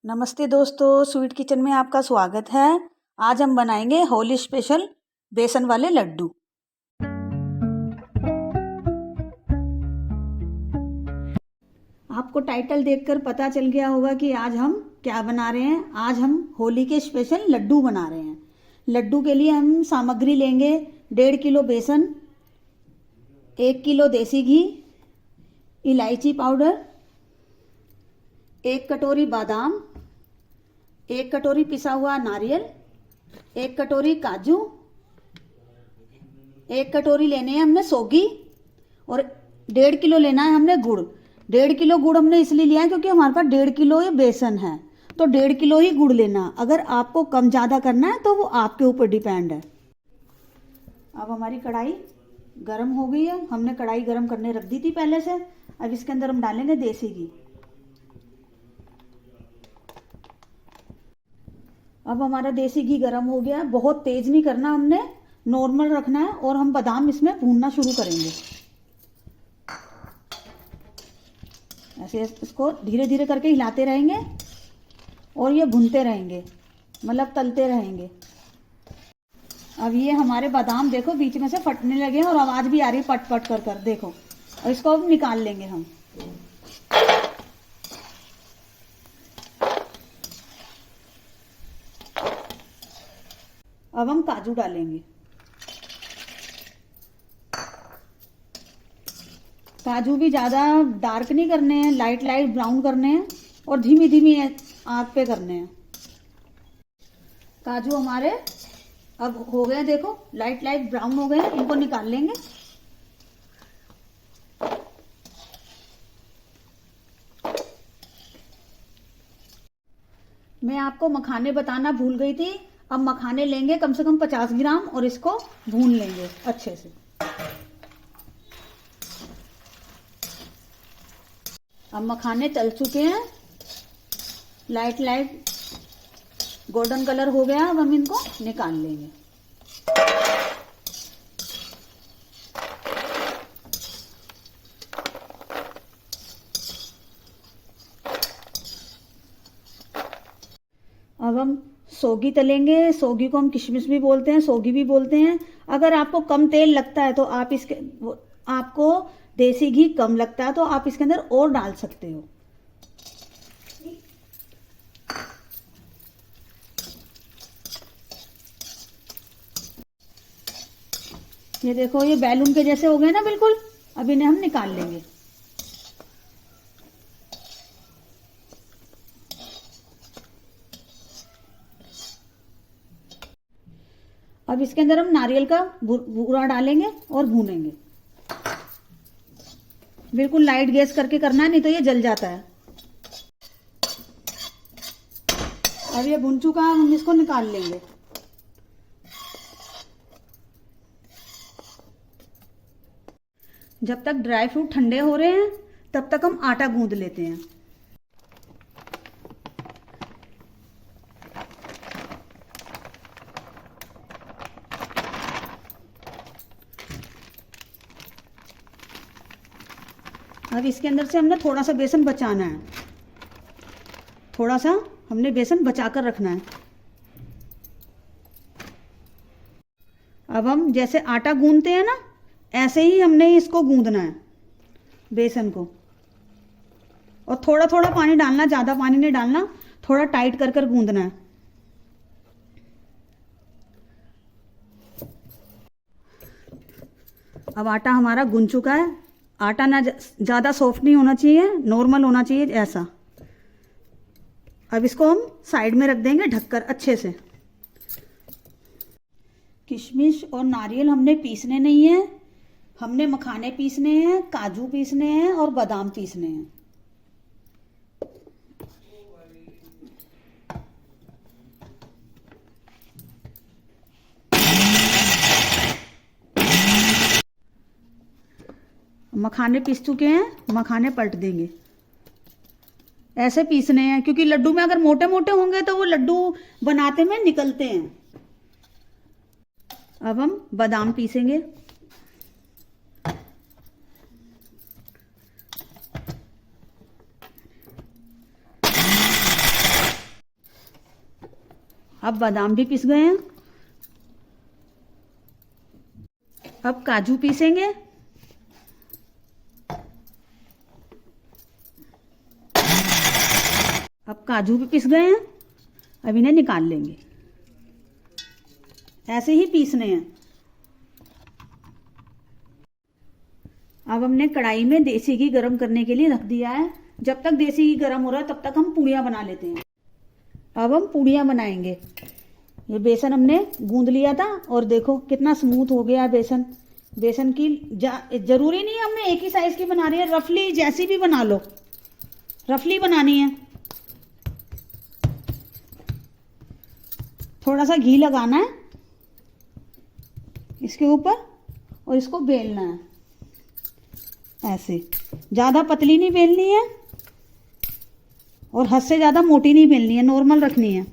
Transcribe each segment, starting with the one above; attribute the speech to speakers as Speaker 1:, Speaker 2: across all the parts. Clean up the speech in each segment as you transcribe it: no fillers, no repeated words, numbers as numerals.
Speaker 1: नमस्ते दोस्तों, sweet kitchen में आपका स्वागत है। आज हम बनाएंगे होली स्पेशल बेसन वाले लड्डू। आपको टाइटल देखकर पता चल गया होगा कि आज हम क्या बना रहे हैं। आज हम होली के स्पेशल लड्डू बना रहे हैं। लड्डू के लिए हम सामग्री लेंगे 1.5 किलो बेसन, 1 किलो देसी घी, इलायची पाउडर, 1 कटोरी बादाम, 1 कटोरी पिसा हुआ नारियल, 1 कटोरी काजू, 1 कटोरी लेने हैं हमने सौगी और 1.5 किलो लेना है हमने गुड़। 1.5 किलो गुड़ हमने इसलिए लिया है क्योंकि हमारे पास 1.5 किलो ये बेसन है, तो 1.5 किलो ही गुड़ लेना। अगर आपको कम ज़्यादा करना है तो वो आपके ऊपर डिपेंड है। अब हमारी कढ़ाई गरम हो गई है। हमने कढ़ाई गरम करने रख दी थी पहले से। अब इसके अंदर हम डालेंगे देसी घी। अब हमारा देसी घी गरम हो गया है। बहुत तेज नहीं करना हमने, नॉर्मल रखना है। और हम बादाम इसमें भूनना शुरू करेंगे। ऐसे इसको धीरे धीरे करके हिलाते रहेंगे और ये भूनते रहेंगे, मतलब तलते रहेंगे। अब ये हमारे बादाम देखो बीच में से फटने लगे हैं और आवाज़ भी आ रही पट पट कर कर, देखो। और इसको अब निकाल लेंगे हम। अब हम काजू डालेंगे। काजू भी ज़्यादा डार्क नहीं करने हैं, लाइट लाइट ब्राउन करने हैं और धीमी धीमी आंच पे करने हैं। काजू हमारे अब हो गए, देखो लाइट लाइट ब्राउन हो गए हैं। इनको निकाल लेंगे। मैं आपको मखाने बताना भूल गई थी। अब मखाने लेंगे कम से कम 50 ग्राम और इसको भून लेंगे अच्छे से। अब मखाने तल चुके हैं, लाइट लाइट गोल्डन कलर हो गया। अब हम इनको निकाल लेंगे। अब हम सौगी तलेंगे। सौगी को हम किशमिश भी बोलते हैं, सौगी भी बोलते हैं। अगर आपको कम तेल लगता है तो आपको देसी घी कम लगता है तो आप इसके अंदर और डाल सकते हो। ये देखो, ये बैलून के जैसे हो गए ना बिल्कुल। अब इन्हें हम निकाल लेंगे। अब इसके अंदर हम नारियल का बूरा डालेंगे और भूनेंगे। बिल्कुल लाइट गैस करके करना है, नहीं तो ये जल जाता है। अब ये भुन चुका है, हम इसको निकाल लेंगे। जब तक ड्राई फ्रूट ठंडे हो रहे हैं तब तक हम आटा गूंद लेते हैं। अब इसके अंदर से हमने थोड़ा सा बेसन बचाना है। थोड़ा सा हमने बेसन बचा कर रखना है। अब हम जैसे आटा गूंदते हैं ना, ऐसे ही हमने इसको गूंदना है बेसन को। और थोड़ा थोड़ा पानी डालना, ज़्यादा पानी नहीं डालना, थोड़ा टाइट कर कर गूंदना है। अब आटा हमारा गूंद चुका है। आटा ना ज़्यादा सॉफ्ट नहीं होना चाहिए, नॉर्मल होना चाहिए ऐसा। अब इसको हम साइड में रख देंगे ढककर अच्छे से। किशमिश और नारियल हमने पीसने नहीं है, हमने मखाने पीसने हैं, काजू पीसने हैं और बादाम पीसने हैं। मखाने पीस चुके हैं, मखाने पलट देंगे। ऐसे पीसने हैं क्योंकि लड्डू में अगर मोटे मोटे होंगे तो वो लड्डू बनाते में निकलते हैं। अब हम बादाम पीसेंगे। अब बादाम भी पिस गए हैं। अब काजू पीसेंगे। अब काजू भी पिस गए हैं। अब इन्हें निकाल लेंगे। ऐसे ही पीसने हैं। अब हमने कढ़ाई में देसी घी गरम करने के लिए रख दिया है। जब तक देसी घी गरम हो रहा है तब तक हम पूड़ियाँ बना लेते हैं। अब हम पूड़ियाँ बनाएंगे। ये बेसन हमने गूंद लिया था और देखो कितना स्मूथ हो गया है बेसन। बेसन की जरूरी नहीं है हमने एक ही साइज की बना रही है, रफली जैसी भी बना लो, रफली बनानी है। थोड़ा सा घी लगाना है इसके ऊपर और इसको बेलना है ऐसे। ज़्यादा पतली नहीं बेलनी है और हद से ज़्यादा मोटी नहीं बेलनी है, नॉर्मल रखनी है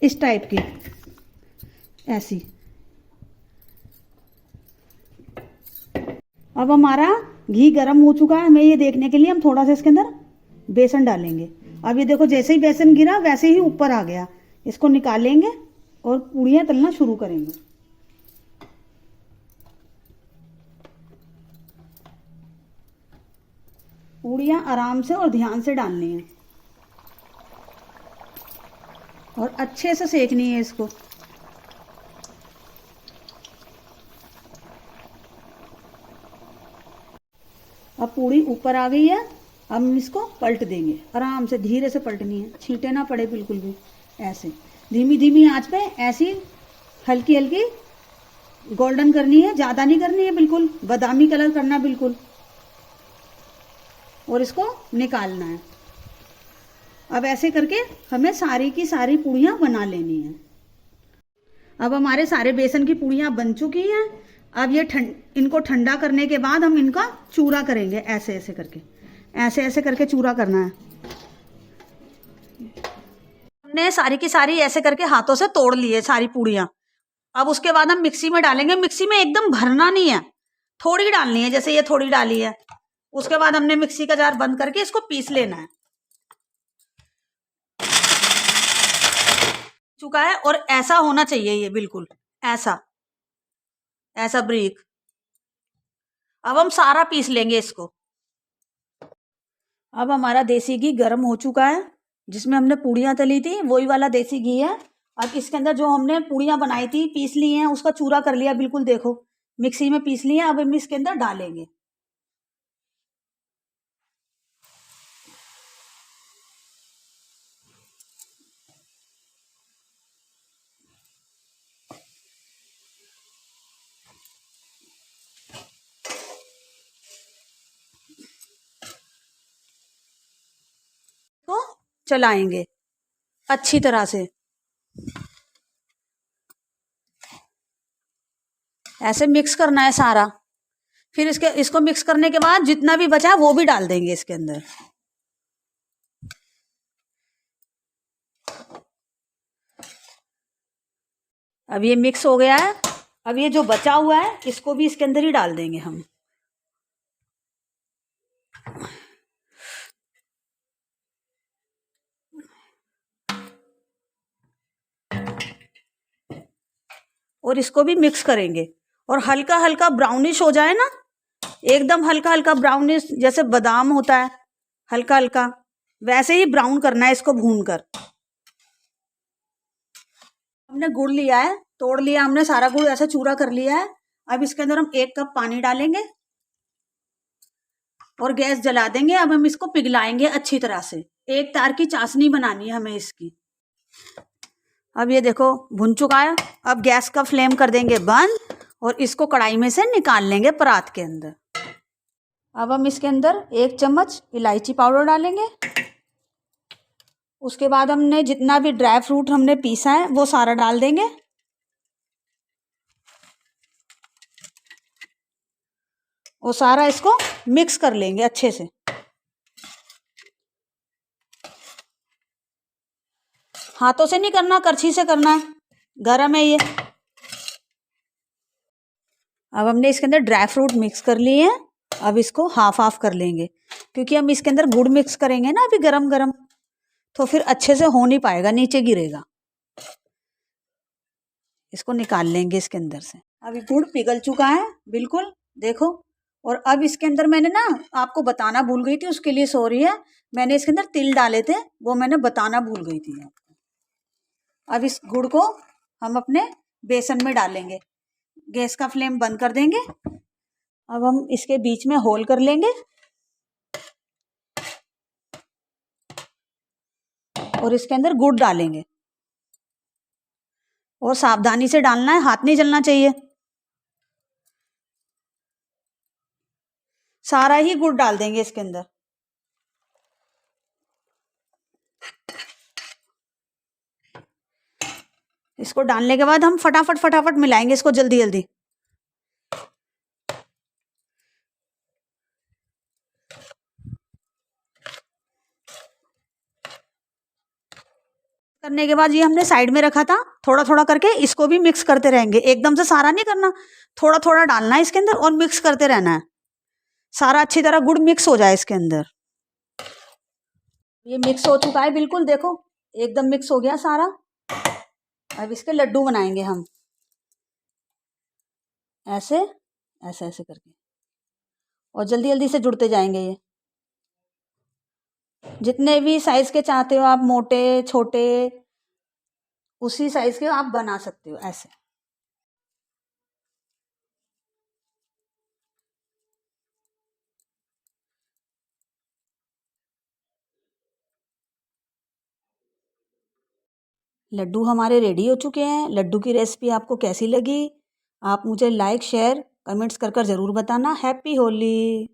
Speaker 1: इस टाइप की, ऐसी। अब हमारा घी गरम हो चुका है। हमें ये देखने के लिए हम थोड़ा सा इसके अंदर बेसन डालेंगे। अब ये देखो जैसे ही बेसन गिरा वैसे ही ऊपर आ गया। इसको निकालेंगे और पूड़ियाँ तलना शुरू करेंगे। पूड़ियाँ आराम से और ध्यान से डालनी है और अच्छे से सेकनी है इसको। अब पूड़ी ऊपर आ गई है। अब हम इसको पलट देंगे। आराम से धीरे से पलटनी है, छींटे ना पड़े बिल्कुल भी। ऐसे धीमी धीमी आंच पे ऐसी हल्की हल्की गोल्डन करनी है, ज़्यादा नहीं करनी है, बिल्कुल बादामी कलर करना बिल्कुल। और इसको निकालना है। अब ऐसे करके हमें सारी की सारी पूड़ियाँ बना लेनी है। अब हमारे सारे बेसन की पूड़ियाँ बन चुकी हैं। अब ये इनको ठंडा करने के बाद हम इनका चूरा करेंगे। ऐसे ऐसे करके, ऐसे ऐसे करके चूरा करना है। हमने सारी की सारी ऐसे करके हाथों से तोड़ ली है सारी पूड़ियाँ। अब उसके बाद हम मिक्सी में डालेंगे। मिक्सी में एकदम भरना नहीं है, थोड़ी डालनी है, जैसे ये थोड़ी डाली है। उसके बाद हमने मिक्सी का जार बंद करके इसको पीस लेना है। चुका है और ऐसा होना चाहिए ये, बिल्कुल ऐसा ऐसा ब्रीक। अब हम सारा पीस लेंगे इसको। अब हमारा देसी घी गर्म हो चुका है, जिसमें हमने पूड़ियाँ तली थी वही वाला देसी घी है। अब इसके अंदर जो हमने पूड़ियाँ बनाई थी पीस ली हैं, उसका चूरा कर लिया बिल्कुल, देखो मिक्सी में पीस लिया। अब हम इसके अंदर डालेंगे। तो चलाएंगे अच्छी तरह से, ऐसे मिक्स करना है सारा। फिर इसको मिक्स करने के बाद जितना भी बचा वो भी डाल देंगे इसके अंदर। अब ये मिक्स हो गया है। अब ये जो बचा हुआ है इसको भी इसके अंदर ही डाल देंगे हम। और इसको भी मिक्स करेंगे और हल्का हल्का ब्राउनिश हो जाए ना, एकदम हल्का हल्का ब्राउनिश, जैसे बादाम होता है हल्का हल्का, वैसे ही ब्राउन करना है इसको भूनकर। हमने गुड़ लिया है, तोड़ लिया हमने सारा गुड़, ऐसा चूरा कर लिया है। अब इसके अंदर हम 1 कप पानी डालेंगे और गैस जला देंगे। अब हम इसको पिघलाएंगे अच्छी तरह से। एक तार की चाशनी बनानी है हमें इसकी। अब ये देखो भुन चुका है। अब गैस का फ्लेम कर देंगे बंद और इसको कढ़ाई में से निकाल लेंगे परात के अंदर। अब हम इसके अंदर 1 चम्मच इलायची पाउडर डालेंगे। उसके बाद हमने जितना भी ड्राई फ्रूट हमने पीसा है वो सारा डाल देंगे। वो सारा इसको मिक्स कर लेंगे अच्छे से। हाथों से नहीं करना, करछी से करना है, गरम है ये। अब हमने इसके अंदर ड्राई फ्रूट मिक्स कर लिए हैं। अब इसको हाफ हाफ कर लेंगे, क्योंकि हम इसके अंदर गुड़ मिक्स करेंगे ना अभी गरम गरम, तो फिर अच्छे से हो नहीं पाएगा, नीचे गिरेगा। इसको निकाल लेंगे इसके अंदर से। अभी गुड़ पिघल चुका है बिल्कुल, देखो। और अब इसके अंदर मैंने ना आपको बताना भूल गई थी, उसके लिए सॉरी है। मैंने इसके अंदर तिल डाले थे, वो मैंने बताना भूल गई थी आपको। अब इस गुड़ को हम अपने बेसन में डालेंगे। गैस का फ्लेम बंद कर देंगे। अब हम इसके बीच में होल कर लेंगे और इसके अंदर गुड़ डालेंगे। और सावधानी से डालना है, हाथ नहीं जलना चाहिए। सारा ही गुड़ डाल देंगे इसके अंदर। इसको डालने के बाद हम फटाफट फटाफट मिलाएंगे इसको, जल्दी जल्दी। करने के बाद ये हमने साइड में रखा था, थोड़ा थोड़ा करके इसको भी मिक्स करते रहेंगे। एकदम से सारा नहीं करना, थोड़ा थोड़ा डालना है इसके अंदर और मिक्स करते रहना है। सारा अच्छी तरह गुड़ मिक्स हो जाए इसके अंदर। ये मिक्स हो चुका है बिल्कुल, देखो एकदम मिक्स हो गया सारा। अब इसके लड्डू बनाएंगे हम, ऐसे ऐसे ऐसे करके, और जल्दी जल्दी से जुड़ते जाएंगे ये। जितने भी साइज के चाहते हो आप, मोटे छोटे, उसी साइज के आप बना सकते हो ऐसे। लड्डू हमारे रेडी हो चुके हैं। लड्डू की रेसिपी आपको कैसी लगी? आप मुझे लाइक शेयर कमेंट्स कर ज़रूर बताना। हैप्पी होली।